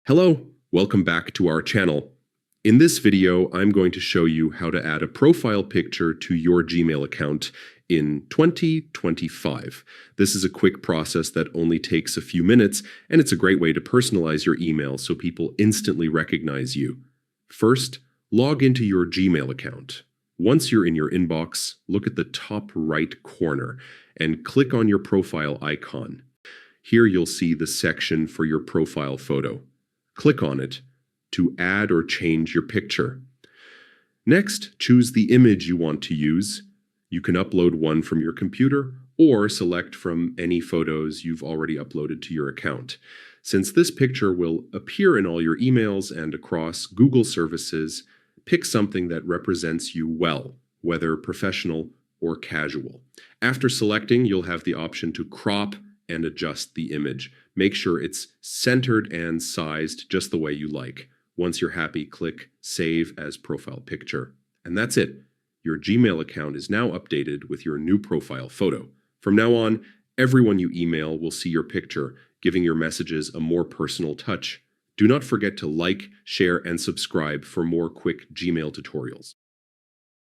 Hello, welcome back to our channel. In this video, I'm going to show you how to add a profile picture to your Gmail account in 2025. This is a quick process that only takes a few minutes, and it's a great way to personalize your email so people instantly recognize you. First, log into your Gmail account. Once you're in your inbox, look at the top right corner and click on your profile icon. Here you'll see the section for your profile photo. Click on it to add or change your picture. Next, choose the image you want to use. You can upload one from your computer or select from any photos you've already uploaded to your account. Since this picture will appear in all your emails and across Google services, pick something that represents you well, whether professional or casual. After selecting, you'll have the option to crop and adjust the image. Make sure it's centered and sized just the way you like. Once you're happy, click Save as Profile Picture. And that's it. Your Gmail account is now updated with your new profile photo. From now on, everyone you email will see your picture, giving your messages a more personal touch. Do not forget to like, share, and subscribe for more quick Gmail tutorials.